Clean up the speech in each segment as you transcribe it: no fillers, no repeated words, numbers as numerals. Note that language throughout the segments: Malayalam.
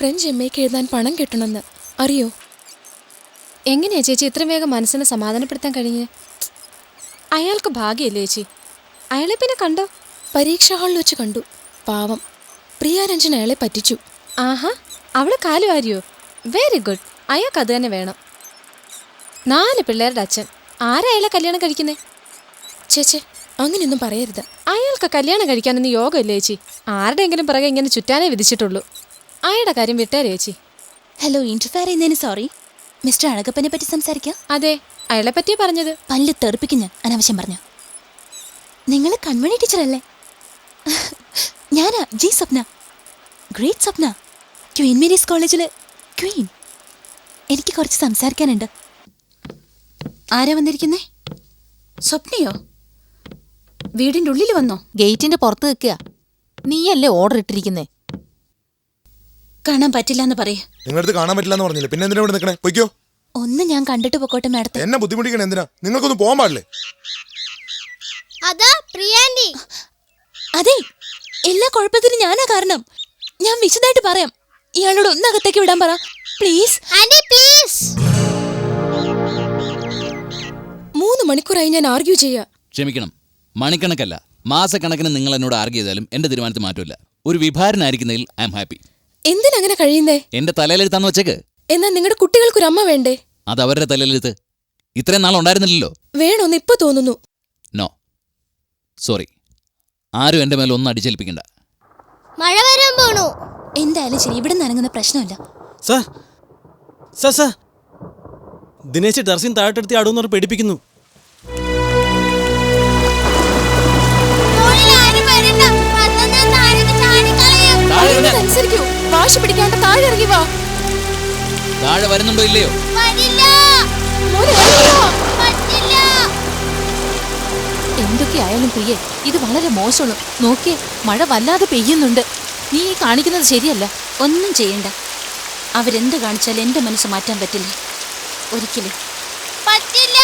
ഫ്രഞ്ച് എംഎക്ക് എഴുതാൻ പണം കിട്ടണമെന്ന് അറിയോ? എങ്ങനെയാ ചേച്ചി ഇത്രയും വേഗം മനസ്സിനെ സമാധാനപ്പെടുത്താൻ കഴിഞ്ഞേ? അയാൾക്ക് ഭാഗ്യല്ലേ ചേച്ചി? അയാളെ പിന്നെ കണ്ടോ? പരീക്ഷാ ഹാളിൽ വെച്ച് കണ്ടു. പാവം, പ്രിയാരഞ്ജൻ അയാളെ പറ്റിച്ചു. ആഹാ, അവള് കാലുവാരിയോ? Very good. അയാൾക്ക് അത് തന്നെ വേണം. 4 പിള്ളേരുടെ അച്ഛൻ. ആരാ അയാളെ കല്യാണം കഴിക്കുന്നേ? ചേച്ചേ, അങ്ങനെയൊന്നും പറയരുത്. അയാൾക്ക് കല്യാണം കഴിക്കാനൊന്നും യോഗമില്ല ചേച്ചി. ആരുടെയെങ്കിലും പിറകെ ഇങ്ങനെ ചുറ്റാനേ വിധിച്ചിട്ടുള്ളൂ. അയാളുടെ കാര്യം വിട്ടേരെ ചേച്ചി. ഹലോ, ഇന്റർഫെയർ ചെയ്യുന്നതിന് സോറി. മിസ്റ്റർ അഴകപ്പനെ പറ്റി സംസാരിക്കാം. അതെ, അയാളെ പറ്റിയാ പറഞ്ഞത്. പല്ല് തെറിപ്പിക്കും ഞാൻ അനാവശ്യം പറഞ്ഞു. നിങ്ങൾ കൺമണി ടീച്ചറല്ലേ? ഞാനാ ജി സ്വപ്ന, ഗ്രേറ്റ് സ്വപ്ന, ക്വീൻ മേരീസ് കോളേജിലെ ക്വീൻ. എനിക്ക് കുറച്ച് സംസാരിക്കാനുണ്ട്. ആരാ വന്നിരിക്കുന്നേ? സ്വപ്നയോ? വീടിൻ്റെ ഉള്ളിൽ വന്നോ? ഗേറ്റിന്റെ പുറത്ത് നിൽക്കുക. നീയല്ലേ ഓർഡർ ഇട്ടിരിക്കുന്നേ? കാണാൻ പറ്റില്ല എന്ന് പറയേ. നിങ്ങളടുത്ത് കാണാൻ പറ്റില്ല എന്ന് പറഞ്ഞില്ലേ, പിന്നെ എന്തിനാ ഇവിടെ നിൽക്കണേ? പൊയ്ക്കോ. ഒന്ന് ഞാൻ കണ്ടിട്ട് പൊക്കോട്ടെ മാഡത്തെ. എന്നെ ബുദ്ധിമുട്ടിക്കണേ എന്തിനാ? നിങ്ങൾക്കൊന്നും പോകാൻ പാടില്ലേ? അതാ പ്രിയാന്റി. അതെ, എല്ലാ കുഴപ്പത്തിനും ഞാനാ കാരണം. ഞാൻ വിശദമായിട്ട് പറയാം. ഇയാളോട് ഒന്ന് അകത്തേക്ക് വിടാൻ പറ പ്ലീസ്. Aunty please. 3 മണിക്കൂറായി ഞാൻ ആർഗ്യൂ ചെയ്യാ. ക്ഷമിക്കണം, മണിക്കണക്കല്ല മാസക്കണക്കിന് നിങ്ങൾ എന്നോട് ആർഗ്യ ചെയ്താലും എന്റെ തീരുമാനത്തിൽ മാറ്റമില്ല. ഒരു വിഭാരനായിരിക്കുന്നതിൽ ഐ എം ഹാപ്പി. എന്തിനങ്ങനെ കഴിയുന്നേ? എന്റെ തലയിലെഴുത്താന്ന് വെച്ചേക്ക്. എന്നാ നിങ്ങളുടെ കുട്ടികൾക്കൊരു അമ്മ വേണ്ടേ? അത് അവരുടെ തലയിലെഴുത്ത്. ഇത്രയും നാൾ ഉണ്ടായിരുന്നില്ലല്ലോ. വേണോന്ന് ഇപ്പൊ തോന്നുന്നു. നോ സോറി, ആരും എന്റെ മേലെ ഒന്നും അടിച്ചേൽപ്പിക്കണ്ട. മഴ വരാൻ പോണു. എന്തായാലും ശരി, ഇവിടെ നനങ്ങുന്ന പ്രശ്നമില്ല. സാർ സാർ സാർ ദിനേശ് ടെറസിൻ താഴെടുത്തി അടുന്നവർ പേടിപ്പിക്കുന്നു. അനുസരിക്കൂ, വാശി പിടിക്കാണ്ട് താഴെ ഇറങ്ങി വാ. താഴെ വരുന്നുണ്ടോ ഇല്ലയോ? എന്തൊക്കെയായാലും പ്രിയേ, ഇത് വളരെ മോശമാണ്. നോക്കിയേ, മഴ വല്ലാതെ പെയ്യുന്നുണ്ട്. നീ ഈ കാണിക്കുന്നത് ശരിയല്ല. ഒന്നും ചെയ്യണ്ട. അവരെന്ത് കാണിച്ചാലും എന്റെ മനസ്സ് മാറ്റാൻ പറ്റില്ല ഒരിക്കലും. പറ്റില്ല.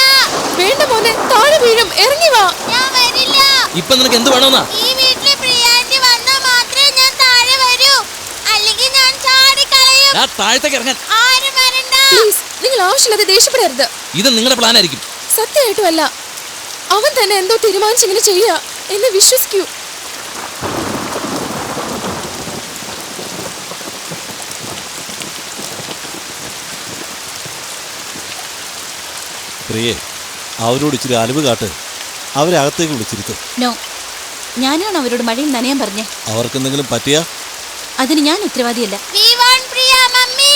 വേണ്ട മോനെ, താഴെ വീഴും. ഇറങ്ങി വാ. ഞാൻ വരില്ല. ഇപ്പൊ നിനക്ക് എന്ത് വേണമെന്നാ? ഈ വീട്ടിലെ പ്രിയാന്റി വന്നാൽ മാത്രമേ ഞാൻ താഴെ വരൂ, അല്ലെങ്കിൽ ഞാൻ ചാടിക്കളയും. താഴത്തേക്ക് ഇറങ്ങാൻ. ആരും വരണ്ട. പ്ലീസ്, നിങ്ങൾ ആവശ്യമില്ലാതെ ദേഷ്യപ്പെടരുത്. ഇത് നിങ്ങളുടെ പ്ലാൻ ആയിരിക്കും. സത്യമായിട്ടുമല്ല, അവൻ തന്നെ എന്തോ തീരുമാനിച്ചിങ്ങനെ ചെയ്യാ. എന്നെ വിശ്വസിക്കൂ. പ്രിയേ, അവരോട് ഇച്ചിരി അലവ് കാട്ട്. അവരെ അകത്തേക്ക് വിളിച്ചിരുത്തും. നോ, ഞാനാണ് അവരോട് മഴയിൽ നനയാൻ പറഞ്ഞേ. അവർക്കെന്തെങ്കിലും പറ്റിയാ അതിന് ഞാൻ ഉത്തരവാദിയല്ല. We want Priya, mummy.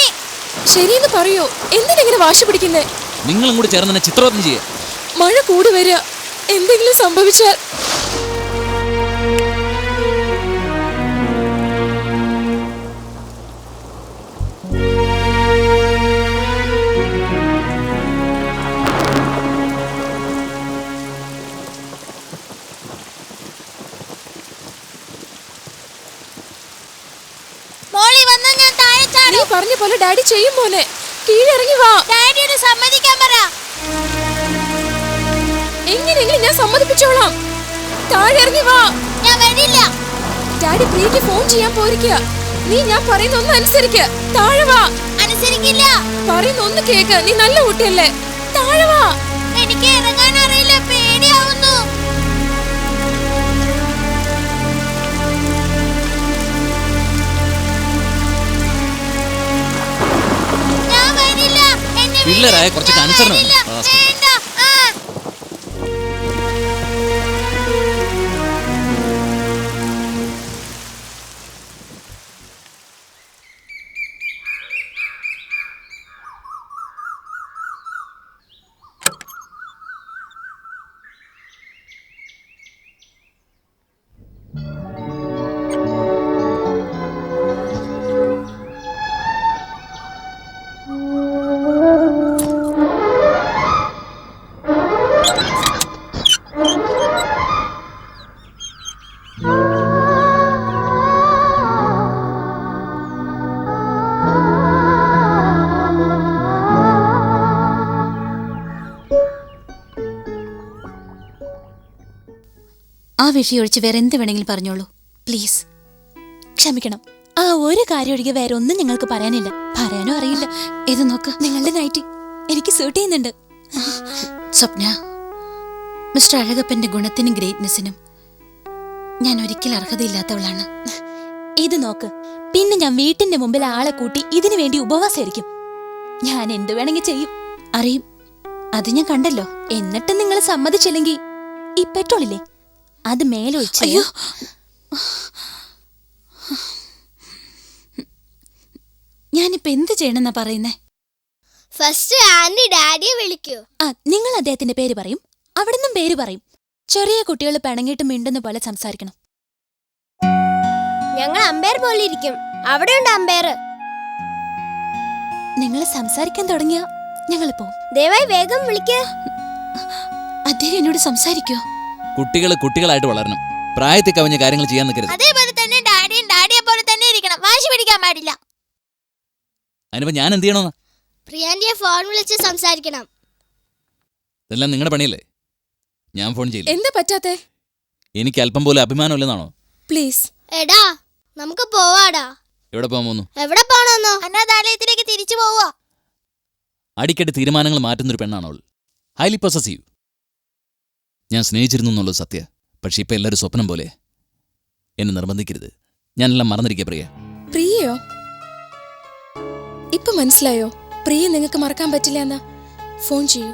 ശരിയെന്ന് പറയോ? എന്തിനെങ്ങനെ വാശി പിടിക്കുന്നേ? നിങ്ങളും കൂടി ചേർന്ന് തന്നെ ചിത്രവധം ചെയ്യാ. മഴ കൂടി വരിക, എന്തെങ്കിലും സംഭവിച്ചാൽ. മോളി വന്നാ ഞാൻ താഴെ നീ ചാടും. പറഞ്ഞ പോലെ ഡാഡി ചെയ്യും മോനെ. കീഴിറങ്ങി വാ. ഡാഡിയോട് സമ്മതിക്കാൻ പറ. എങ്ങനെയെങ്കിലും ഞാൻ സമ്മതിപ്പിച്ചോളാം. താഴെ ഇറങ്ങി വാ. ഞാൻ വരില്ല. ഡാഡി പ്രിയക്ക് ഫോൺ ചെയ്യാൻ പോയിരിക്കുക. നീ ഞാൻ പറയുന്ന ഒന്ന് അനുസരിക്ക്. താഴെ വാ. അനുസരിക്കില്ല. പറയുന്ന ഒന്ന് കേക്ക്. നീ നല്ല കുട്ടിയല്ലേ. താഴെ വാ. എനിക്ക് ഇറങ്ങാൻ അറിയില്ല, പേടിയാവുന്നു. ഞാൻ വരില്ല. എന്നെ പിള്ളേരായ കുറച്ചൊക്കെ അനുസരണം വരില്ല. വേണ്ട. ആ വിഷയം ഒഴിച്ച് വേറെ എന്ത് വേണമെങ്കിലും പറഞ്ഞോളൂ പ്ലീസ്. ക്ഷമിക്കണം, ആ ഒരു കാര്യം ഒഴികെ വേറെ ഒന്നും ഞങ്ങൾക്ക് പറയാനില്ല. പറയാനോ അറിയില്ല. ഇത് നോക്ക്, നിങ്ങളുടെ നൈറ്റി എനിക്ക് സൂട്ട് ചെയ്യുന്നുണ്ട്. സ്വപ്ന, മിസ്റ്റർ അഴകപ്പന്റെ ഗുണത്തിനും ഗ്രേറ്റ്നെസ്സിനും ഞാൻ ഒരിക്കലും അർഹതയില്ലാത്തവളാണ്. ഇത് നോക്ക്, പിന്നെ ഞാൻ വീട്ടിന്റെ മുമ്പിൽ ആളെ കൂട്ടി ഇതിനു വേണ്ടി ഉപവാസമായിരിക്കും. ഞാൻ എന്ത് വേണമെങ്കിൽ ചെയ്യും. അറിയും, അത് ഞാൻ കണ്ടല്ലോ. എന്നിട്ട് നിങ്ങൾ സമ്മതിച്ചില്ലെങ്കിൽ ഈ പെട്രോളില്ലേ അത് മേലൊഴിച്ച്. അയ്യോ, ഞാനിപ്പോ എന്ത് ചെയ്യണമെന്നാ പറയുന്നേ? ഫസ്റ്റ് ആന്റി ഡാഡിയെ വിളിക്കൂ. ആ, നിങ്ങൾ അദ്ദേഹത്തിന്റെ പേര് പറയും, അവിടുന്ന് പേര് പറയും. ചെറിയ കുട്ടികൾ പിണങ്ങിയിട്ട് മിണ്ടുന്ന പോലെ സംസാരിക്കണം. ഞങ്ങൾ അമ്പയർ പോലെ ഇരിക്കും. അവിടെയുണ്ട് അമ്പയർ. നിങ്ങൾ സംസാരിക്കാൻ തുടങ്ങിയ ഞങ്ങൾ പോവും. ദയവായി വേഗം വിളിക്കൂ. അദ്ദേഹം എന്നോട് സംസാരിക്കോ? കുട്ടികൾ കുട്ടികളായിട്ട് വളരണം. പ്രായത്തിൽ കവിഞ്ഞ കാര്യങ്ങൾ ചെയ്യാൻ നിൽക്കരുത്. അതേപോലെ തന്നെ ഡാഡിയും ഡാഡിയെ പോലെ തന്നെ ഇരിക്കണം. വാശി പിടിക്കാൻ പാടില്ല. അതിനിപ്പോ ഞാൻ എന്ത് ചെയ്യണമെന്നാ? പ്രിയാന്റിയെ ഫോൺ വിളിച്ച് സംസാരിക്കണം. ഇതെല്ലാം നിങ്ങളുടെ പണിയല്ലേ? ഞാൻ ഫോൺ ചെയ്യില്ല. എന്താ പറ്റാത്തെ? എനിക്ക് അല്പം പോലും അഭിമാനമില്ലെന്നാണോ? പ്ലീസ്. എടാ, നമുക്ക് പോവാടാ. എവിടെ പോകാൻ പോകുന്നു? എവിടെ പോണെന്നോ? അനാഥാലയത്തിലേക്ക് തിരിച്ചു പോവാ. അടിക്കടി തീരുമാനങ്ങൾ മാറ്റുന്നൊരു പെണ്ണാണ് അവൾ. Highly possessive. ഞാൻ സ്നേഹിച്ചിരുന്നു എന്നുള്ളത് സത്യ. പക്ഷെ ഇപ്പൊ എല്ലാവരും സ്വപ്നം പോലെ. എന്നെ നിർബന്ധിക്കരുത്. ഞാനെല്ലാം മറന്നിരിക്കുക പ്രിയ. പ്രിയയോ? ഇപ്പൊ മനസ്സിലായോ പ്രിയ നിങ്ങൾക്ക് മറക്കാൻ പറ്റില്ല എന്നാ? ഫോൺ ചെയ്യൂ.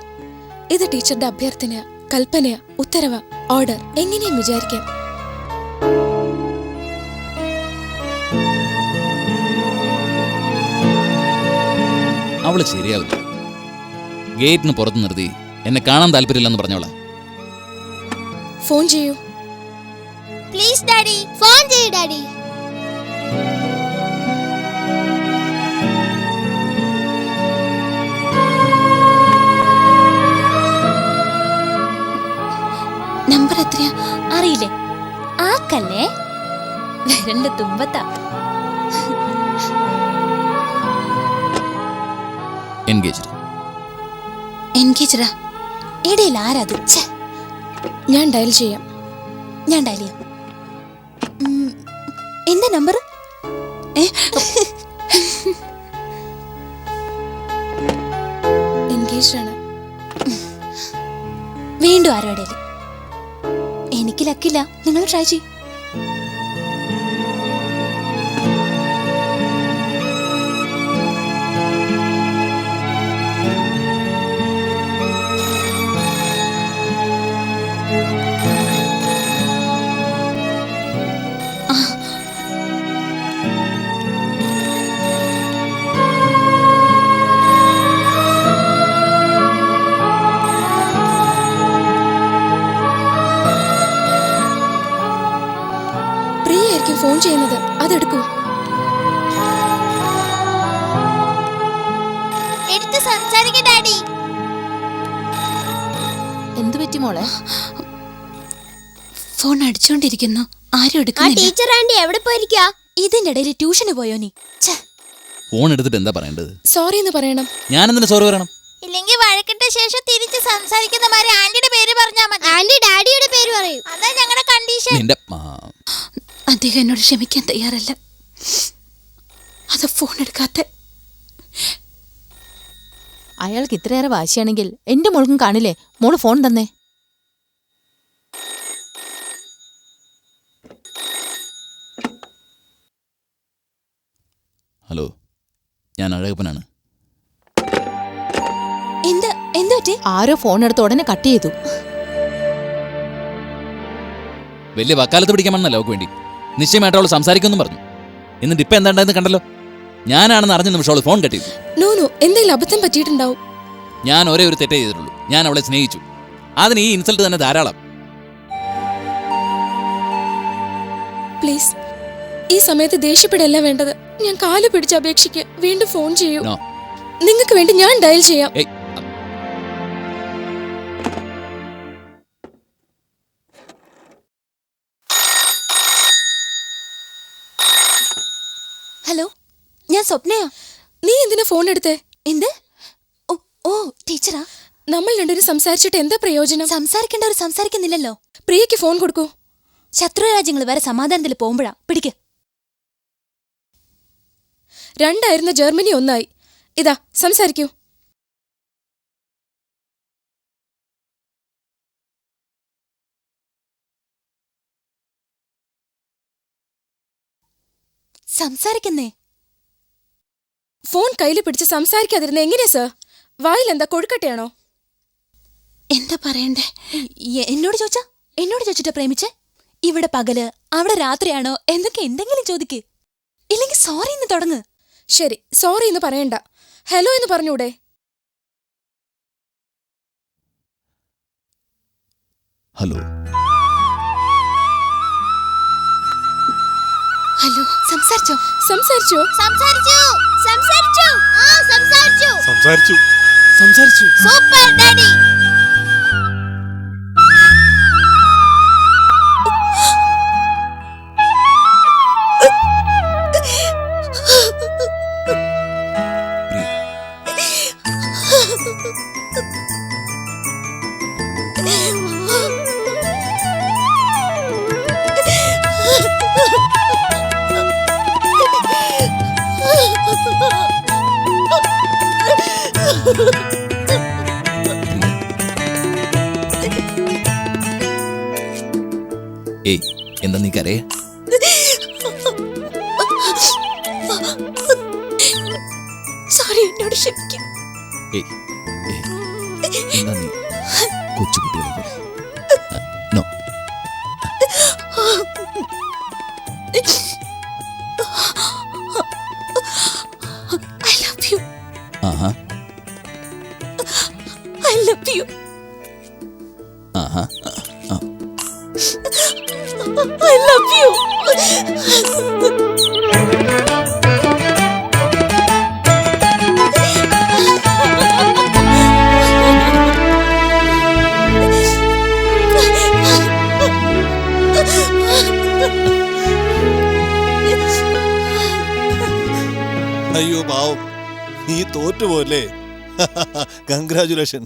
ഇത് ടീച്ചറുടെ അഭ്യർത്ഥനയാ, കൽപ്പനയാ, ഉത്തരവാ, ഓർഡർ, എങ്ങനെയും വിചാരിക്കാം. അവള് ശരിയാവില്ല. ഗേറ്റിന് പുറത്ത് നിർത്തി എന്നെ കാണാൻ താല്പര്യമില്ലെന്ന് പറഞ്ഞോളാം. ഫോൺ ചെയ്യൂ. പ്ലീസ് ഡാഡി, ഫോൺ ചെയ്യൂ ഡാഡി. നമ്പർ എത്രയാ അറിയില്ലേ? ആക്കല്ലേ, വിരലിന്റെ തുമ്പത്താ. എൻഗേജ്ഡ്. എൻഗേജറാ? ഇടയിൽ ആരാത്? ഞാൻ ഡയൽ ചെയ്യാം. ഞാൻ ഡയൽ ചെയ്യാം. എന്താ നമ്പർ? എൻഗേജ്ഡ് ആണ്. വീണ്ടും ആരോ ഇടയിൽ. എനിക്ക് ലക്കില്ല, നിങ്ങൾ ട്രൈ ചെയ്യും. ഫോൺ ചെയ്യുന്നത്, അതെടുക്കൂ. എടുത്ത് സംസാരിക്ക് ഡാഡി. എന്തു പറ്റി മോളെ? ഫോൺ അടിച്ചോണ്ടിരിക്കുന്നു, ആരും ആ എടുക്കുന്നില്ല. ടീച്ചർ ആന്റി എവിടെ പോയിരിക്കാ? ഇതിന്റെ ഇടയിൽ ട്യൂഷന് പോയോ നീ? ഫോൺ എടുത്തിട്ട് എന്താ പറയേണ്ടത്? സോറി എന്ന് പറയണം. ഞാൻ എന്തിനാ സോറി പറയണം? ഇല്ലെങ്കിൽ വഴക്കിട്ട ശേഷം തിരിച്ച് സംസാരിക്കുന്ന മാതിരി ആന്റിയുടെ പേര് പറഞ്ഞാ മതി. ആന്റി ഡാഡിയുടെ പേര് പറയൂ. അതാ ഞങ്ങളുടെ കണ്ടീഷൻ. നിന്റെ അദ്ദേഹം എന്നോട് ക്ഷമിക്കാൻ തയ്യാറല്ല. അത് ഫോൺ എടുക്കാത്ത. അയാൾക്ക് ഇത്രയേറെ വാശിയാണെങ്കിൽ എന്റെ മോൾക്കും കാണില്ലേ? മോള് ഫോൺ തന്നേ. ഹലോ, ഞാൻ അഴകപ്പനാണ്. എന്താ പറ്റി? ആരോ ഫോൺ എടുത്ത് ഉടനെ കട്ട് ചെയ്തു. വലിയ വക്കാലത്ത് പിടിക്കാൻ വന്നല്ലോ അവൾക്ക് വേണ്ടി. നിശ്ചയമായിട്ട് അവൾ സംസാരിക്കുമെന്നും പറഞ്ഞു. എന്നിട്ട് ഇപ്പൊ എന്താണ്ടെന്ന് കണ്ടല്ലോ. ഞാനാണെന്ന് അറിഞ്ഞ നിമിഷം അവൾ ഫോൺ കട്ട് ചെയ്തു. നോ, എന്തെങ്കിലും അബദ്ധം പറ്റിയിട്ടുണ്ടാവും. ഞാൻ ഒരേ ഒരു തെറ്റേ ചെയ്തിട്ടുള്ളൂ. ഞാൻ അവളെ സ്നേഹിച്ചു. അതിന് ഈ ഇൻസൾട്ട് തന്നെ ധാരാളം. പ്ലീസ്, ഈ സമയത്ത് ദേഷ്യപ്പെടല്ല വേണ്ടത്. ഞാൻ കാല് പിടിച്ച് അപേക്ഷിക്കുക. വീണ്ടും ഫോൺ ചെയ്യൂ. നിങ്ങൾക്ക് വേണ്ടി ഞാൻ ഡയൽ ചെയ്യാം. ഹലോ, ഞാൻ സ്വപ്നയാ. നീ എന്തിനാ ഫോൺ എടുത്തേ? എന്ത്? ഓ ടീച്ചറാ. നമ്മൾ രണ്ടുപേരും സംസാരിച്ചിട്ട് എന്താ പ്രയോജനം? സംസാരിക്കേണ്ടവർ സംസാരിക്കുന്നില്ലല്ലോ. പ്രിയയ്ക്ക് ഫോൺ കൊടുക്കൂ. ശത്രു രാജ്യങ്ങൾ വരെ സമാധാനത്തിൽ പോകുമ്പോഴാ. പിടിക്ക്. രണ്ടായിരുന്ന ജർമ്മനി ഒന്നായി. ഇതാ സംസാരിക്കൂ. സംസാരിക്കുന്നേ. ഫോൺ കയ്യിൽ പിടിച്ച് സംസാരിക്കാതിരുന്ന എങ്ങനെയാ സർ? വായിലെന്താ കൊഴുക്കട്ടയാണോ? എന്താ പറയണ്ടേ? എന്നോട് ചോദിച്ചിട്ടാ പ്രേമിച്ചേ? ഇവിടെ പകല് അവിടെ രാത്രിയാണോ എന്നൊക്കെ എന്തെങ്കിലും ചോദിക്ക്. ഇല്ലെങ്കിൽ സോറി എന്ന് തുടങ്ങ്. ശരി, സോറി എന്ന് പറയണ്ട, ഹലോ എന്ന് പറഞ്ഞൂടെ? ഹലോ. ഹലോ, സംസാരിച്ചോ? സംസാരിച്ചോ? സംസാരിച്ചു സംസാരിച്ചു സംസാരിച്ചു. സംസാരിച്ചു സംസാരിച്ചു. Super daddy. ഏയ്, എന്താ നീ കരയെ? സോറി, എന്നോട് ക്ഷമിക്കും. ഏയ്, ഏയ്, എന്താ നീ കൊച്ചുകുട്ടികളെ പോലെ? നോ. I love you. ആഹാ, I love you. ആഹാ. I love you. അയ്യോ പാവം, നീ തോറ്റുപോലെ. കൺഗ്രാചുലേഷൻ.